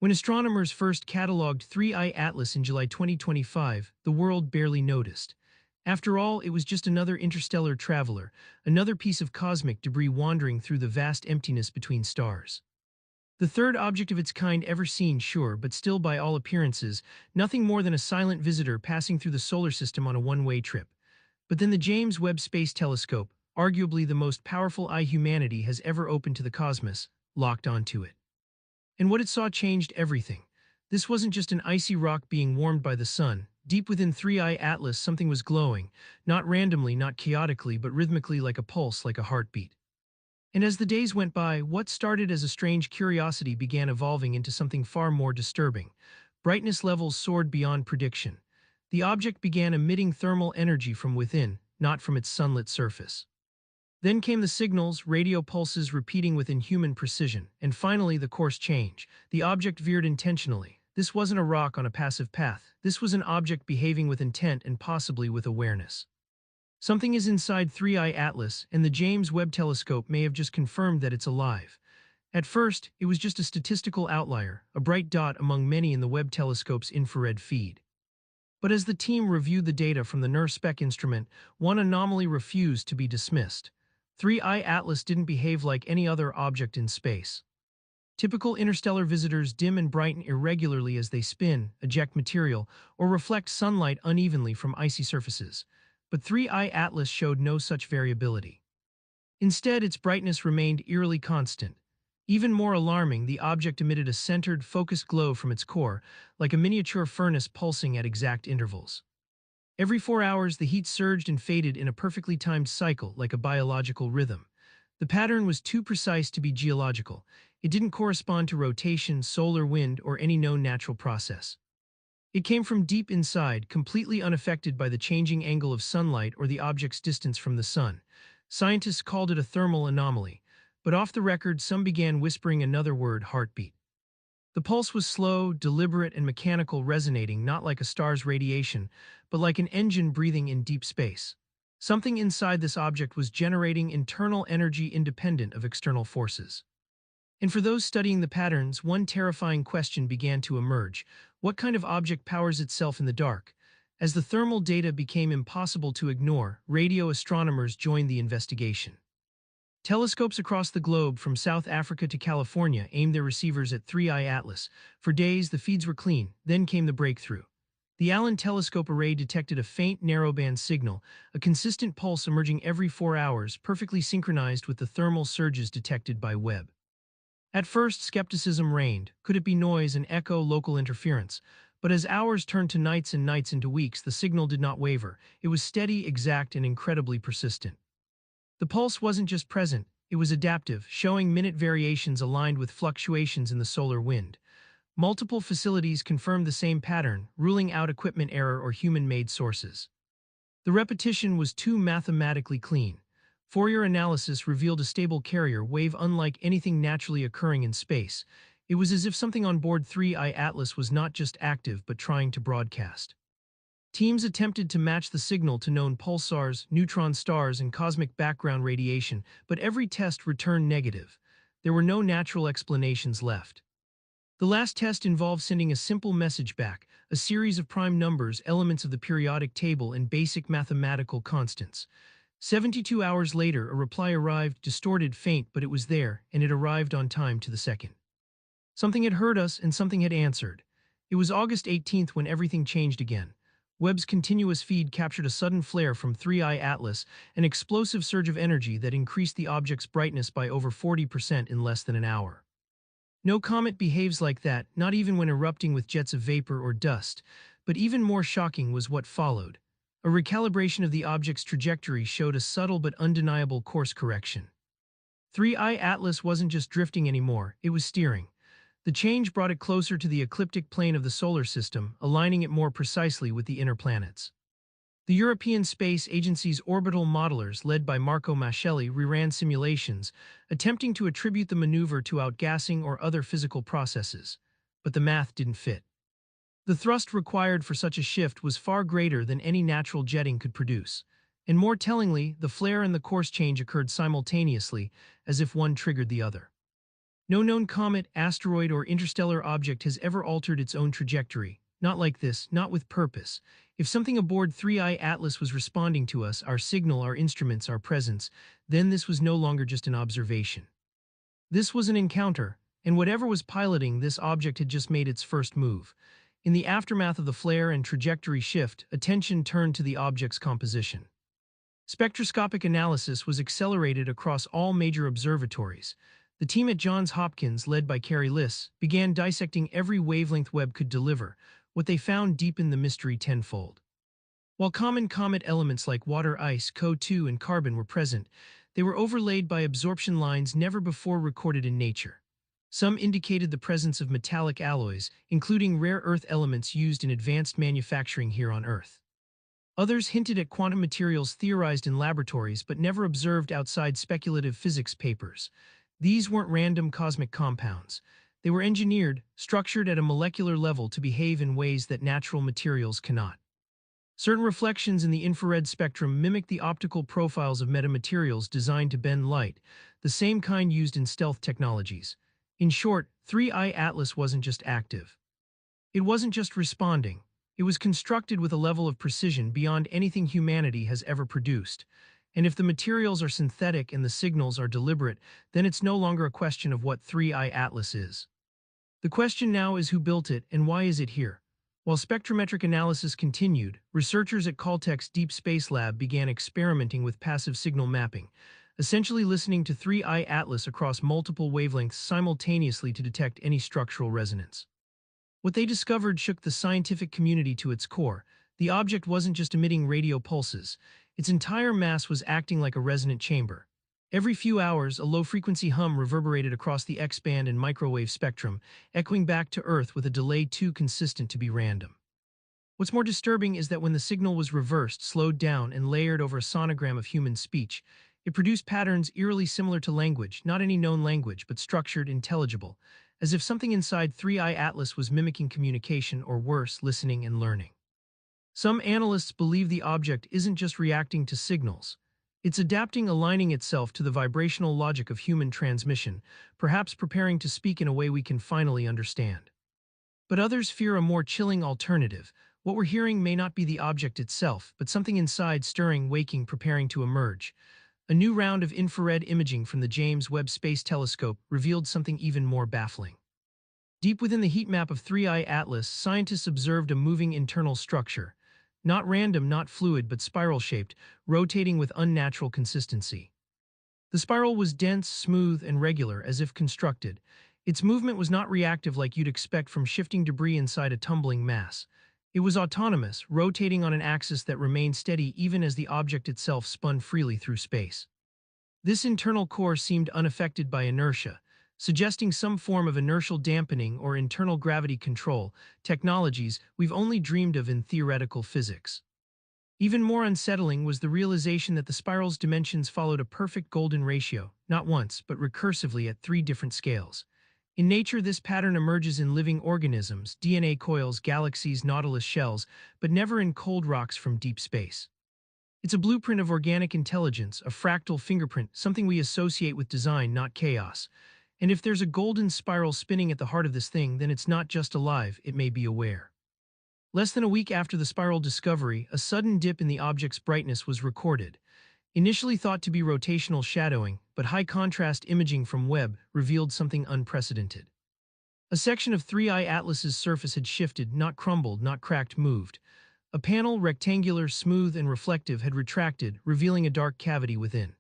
When astronomers first cataloged 3I Atlas in July 2025, the world barely noticed. After all, it was just another interstellar traveler, another piece of cosmic debris wandering through the vast emptiness between stars. The third object of its kind ever seen, sure, but still by all appearances, nothing more than a silent visitor passing through the solar system on a one-way trip. But then the James Webb Space Telescope, arguably the most powerful eye humanity has ever opened to the cosmos, locked onto it. And what it saw changed everything. This wasn't just an icy rock being warmed by the sun. Deep within 3I Atlas, something was glowing, not randomly, not chaotically, but rhythmically, like a pulse, like a heartbeat. And as the days went by, what started as a strange curiosity began evolving into something far more disturbing. Brightness levels soared beyond prediction. The object began emitting thermal energy from within, not from its sunlit surface. Then came the signals, radio pulses repeating with inhuman precision, and finally the course change. The object veered intentionally. This wasn't a rock on a passive path. This was an object behaving with intent and possibly with awareness. Something is inside 3I Atlas, and the James Webb Telescope may have just confirmed that it's alive. At first, it was just a statistical outlier, a bright dot among many in the Webb Telescope's infrared feed. But as the team reviewed the data from the NIRS-SPEC instrument, one anomaly refused to be dismissed. 3I Atlas didn't behave like any other object in space. Typical interstellar visitors dim and brighten irregularly as they spin, eject material, or reflect sunlight unevenly from icy surfaces. But 3I Atlas showed no such variability. Instead, its brightness remained eerily constant. Even more alarming, the object emitted a centered, focused glow from its core, like a miniature furnace pulsing at exact intervals. Every 4 hours, the heat surged and faded in a perfectly timed cycle, like a biological rhythm. The pattern was too precise to be geological. It didn't correspond to rotation, solar wind, or any known natural process. It came from deep inside, completely unaffected by the changing angle of sunlight or the object's distance from the sun. Scientists called it a thermal anomaly, but off the record, some began whispering another word: heartbeat. The pulse was slow, deliberate, and mechanical, resonating not like a star's radiation, but like an engine breathing in deep space. Something inside this object was generating internal energy independent of external forces. And for those studying the patterns, one terrifying question began to emerge. What kind of object powers itself in the dark? As the thermal data became impossible to ignore, radio astronomers joined the investigation. Telescopes across the globe, from South Africa to California, aimed their receivers at 3I Atlas. For days, the feeds were clean. Then came the breakthrough. The Allen telescope array detected a faint narrowband signal, a consistent pulse emerging every 4 hours, perfectly synchronized with the thermal surges detected by Webb. At first, skepticism reigned. Could it be noise, an echo, local interference? But as hours turned to nights and nights into weeks, the signal did not waver. It was steady, exact, and incredibly persistent. The pulse wasn't just present, it was adaptive, showing minute variations aligned with fluctuations in the solar wind. Multiple facilities confirmed the same pattern, ruling out equipment error or human-made sources. The repetition was too mathematically clean. Fourier analysis revealed a stable carrier wave unlike anything naturally occurring in space. It was as if something on board 3I Atlas was not just active but trying to broadcast. Teams attempted to match the signal to known pulsars, neutron stars, and cosmic background radiation, but every test returned negative. There were no natural explanations left. The last test involved sending a simple message back, a series of prime numbers, elements of the periodic table, and basic mathematical constants. 72 hours later, a reply arrived, distorted, faint, but it was there, and it arrived on time to the second. Something had heard us, and something had answered. It was August 18th when everything changed again. Webb's continuous feed captured a sudden flare from 3I Atlas, an explosive surge of energy that increased the object's brightness by over 40% in less than an hour. No comet behaves like that, not even when erupting with jets of vapor or dust, but even more shocking was what followed. A recalibration of the object's trajectory showed a subtle but undeniable course correction. 3I Atlas wasn't just drifting anymore, it was steering. The change brought it closer to the ecliptic plane of the solar system, aligning it more precisely with the inner planets. The European Space Agency's orbital modelers, led by Marco Mascelli, reran simulations, attempting to attribute the maneuver to outgassing or other physical processes. But the math didn't fit. The thrust required for such a shift was far greater than any natural jetting could produce. And more tellingly, the flare and the course change occurred simultaneously, as if one triggered the other. No known comet, asteroid, or interstellar object has ever altered its own trajectory. Not like this, not with purpose. If something aboard 3I Atlas was responding to us, our signal, our instruments, our presence, then this was no longer just an observation. This was an encounter, and whatever was piloting this object had just made its first move. In the aftermath of the flare and trajectory shift, attention turned to the object's composition. Spectroscopic analysis was accelerated across all major observatories. The team at Johns Hopkins, led by Carrie Liss, began dissecting every wavelength Webb could deliver. What they found deepened the mystery tenfold. While common comet elements like water ice, CO2, and carbon were present, they were overlaid by absorption lines never before recorded in nature. Some indicated the presence of metallic alloys, including rare earth elements used in advanced manufacturing here on Earth. Others hinted at quantum materials theorized in laboratories but never observed outside speculative physics papers. These weren't random cosmic compounds. They were engineered, structured at a molecular level to behave in ways that natural materials cannot. Certain reflections in the infrared spectrum mimic the optical profiles of metamaterials designed to bend light, the same kind used in stealth technologies. In short, 3I Atlas wasn't just active. It wasn't just responding. It was constructed with a level of precision beyond anything humanity has ever produced. And if the materials are synthetic and the signals are deliberate, then it's no longer a question of what 3I Atlas is. The question now is who built it and why is it here? While spectrometric analysis continued, researchers at Caltech's Deep Space Lab began experimenting with passive signal mapping, essentially listening to 3I Atlas across multiple wavelengths simultaneously to detect any structural resonance. What they discovered shook the scientific community to its core. The object wasn't just emitting radio pulses. Its entire mass was acting like a resonant chamber. Every few hours, a low-frequency hum reverberated across the X-band and microwave spectrum, echoing back to Earth with a delay too consistent to be random. What's more disturbing is that when the signal was reversed, slowed down, and layered over a sonogram of human speech, it produced patterns eerily similar to language, not any known language, but structured, intelligible, as if something inside 3I Atlas was mimicking communication or worse, listening and learning. Some analysts believe the object isn't just reacting to signals. It's adapting, aligning itself to the vibrational logic of human transmission, perhaps preparing to speak in a way we can finally understand. But others fear a more chilling alternative. What we're hearing may not be the object itself, but something inside stirring, waking, preparing to emerge. A new round of infrared imaging from the James Webb Space Telescope revealed something even more baffling. Deep within the heat map of 3I Atlas, scientists observed a moving internal structure. Not random, not fluid, but spiral-shaped, rotating with unnatural consistency. The spiral was dense, smooth, and regular, as if constructed. Its movement was not reactive like you'd expect from shifting debris inside a tumbling mass. It was autonomous, rotating on an axis that remained steady even as the object itself spun freely through space. This internal core seemed unaffected by inertia, suggesting some form of inertial dampening or internal gravity control, technologies we've only dreamed of in theoretical physics. Even more unsettling was the realization that the spiral's dimensions followed a perfect golden ratio, not once, but recursively at 3 different scales. In nature, this pattern emerges in living organisms, DNA coils, galaxies, nautilus shells, but never in cold rocks from deep space. It's a blueprint of organic intelligence, a fractal fingerprint, something we associate with design, not chaos. And if there's a golden spiral spinning at the heart of this thing, then it's not just alive, it may be aware. Less than a week after the spiral discovery, a sudden dip in the object's brightness was recorded. Initially thought to be rotational shadowing, but high-contrast imaging from Webb revealed something unprecedented. A section of 3I Atlas's surface had shifted, not crumbled, not cracked, moved. A panel, rectangular, smooth, and reflective, had retracted, revealing a dark cavity within.